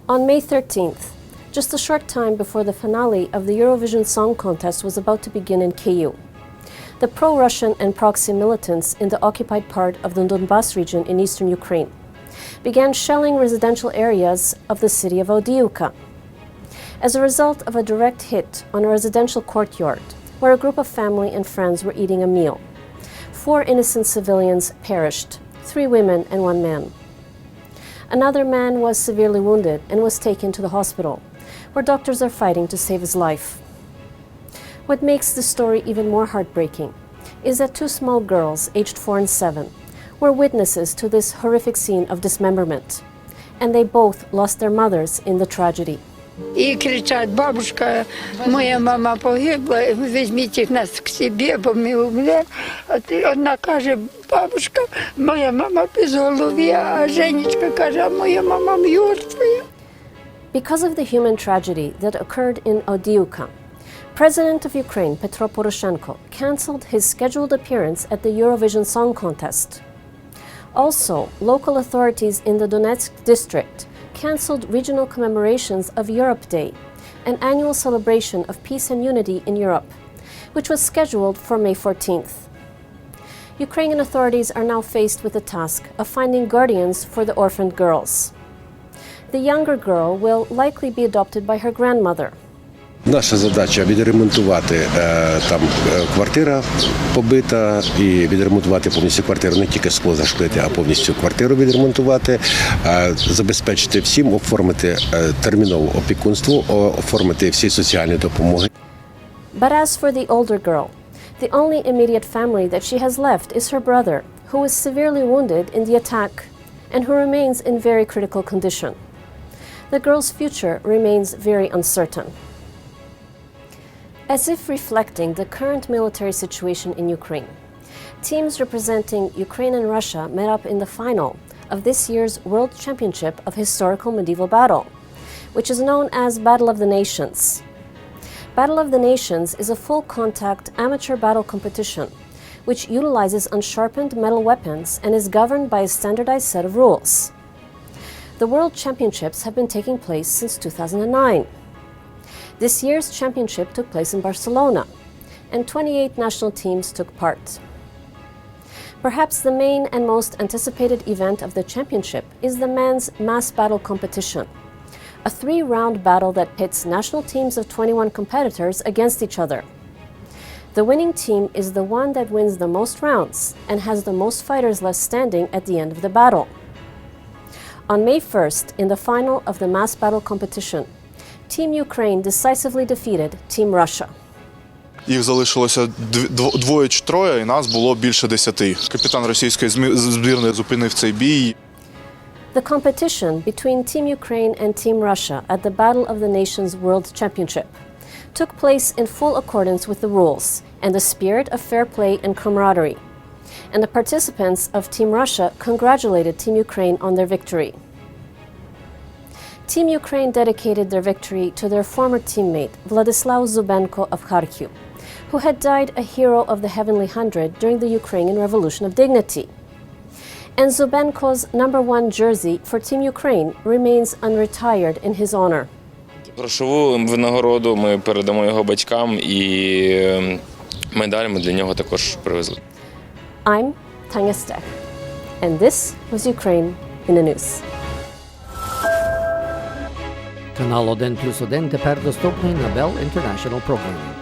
On May 13th, just a short time before the finale of the Eurovision Song Contest was about to begin in Kyiv, the pro-Russian and proxy militants in the occupied part of the Donbas region in eastern Ukraine began shelling residential areas of the city of Andiivka. As a result of a direct hit on a residential courtyard where a group of family and friends were eating a meal, 4 innocent civilians perished, 3 women and 1 man. Another man was severely wounded and was taken to the hospital, where doctors are fighting to save his life. What makes the story even more heartbreaking is that 2 small girls, aged 4 and 7, were witnesses to this horrific scene of dismemberment, and they both lost their mothers in the tragedy. И кричат: бабушка, моя мама погибла, візьміть їх нас к собі, бо ми умремо. А одна каже: бабушка, моя мама без голови, а Женечка каже: а моя мама мертва. Because of the human tragedy that occurred in Andiivka, President of Ukraine Petro Poroshenko cancelled his scheduled appearance at the Eurovision Song Contest. Also, local authorities in the Donetsk district cancelled regional commemorations of Europe Day, an annual celebration of peace and unity in Europe, which was scheduled for May 14th. Ukrainian authorities are now faced with the task of finding guardians for the orphaned girls. The younger girl will likely be adopted by her grandmother. Наша задача відремонтувати, там квартира побита, і відремонтувати повністю квартиру, не тільки скло зашклити, а повністю квартиру відремонтувати, забезпечити всім, оформити термінове опікунство, оформити всі соціальні допомоги. But as for the older girl, the only immediate family that she has left is her brother, who was severely wounded in the attack and who remains in very critical condition. The girl's future remains very uncertain. As if reflecting the current military situation in Ukraine, teams representing Ukraine and Russia met up in the final of this year's World Championship of Historical Medieval Battle, which is known as Battle of the Nations. Battle of the Nations is a full-contact amateur battle competition which utilizes unsharpened metal weapons and is governed by a standardized set of rules. The World Championships have been taking place since 2009. This year's championship took place in Barcelona, and 28 national teams took part. Perhaps the main and most anticipated event of the championship is the men's mass battle competition, a 3-round battle that pits national teams of 21 competitors against each other. The winning team is the one that wins the most rounds and has the most fighters left standing at the end of the battle. On May 1st, in the final of the mass battle competition, Team Ukraine decisively defeated Team Russia. Їх залишилося 2 чи 3, і нас було більше 10. Капітан російської збірної зупинив цей бій. The competition between Team Ukraine and Team Russia at the Battle of the Nations World Championship took place in full accordance with the rules and the spirit of fair play and camaraderie. And the participants of Team Russia congratulated Team Ukraine on their victory. Team Ukraine dedicated their victory to their former teammate, Vladislav Zubenko of Kharkiv, who had died a hero of the Heavenly Hundred during the Ukrainian Revolution of Dignity. And Zubenko's #1 jersey for Team Ukraine remains unretired in his honor. Грошову винагороду ми передамо його батькам, і медаль ми для нього також привезли. I'm Tania Stech, and this was Ukraine in the News. Канал 1+1 тепер доступний на Bell International Programming.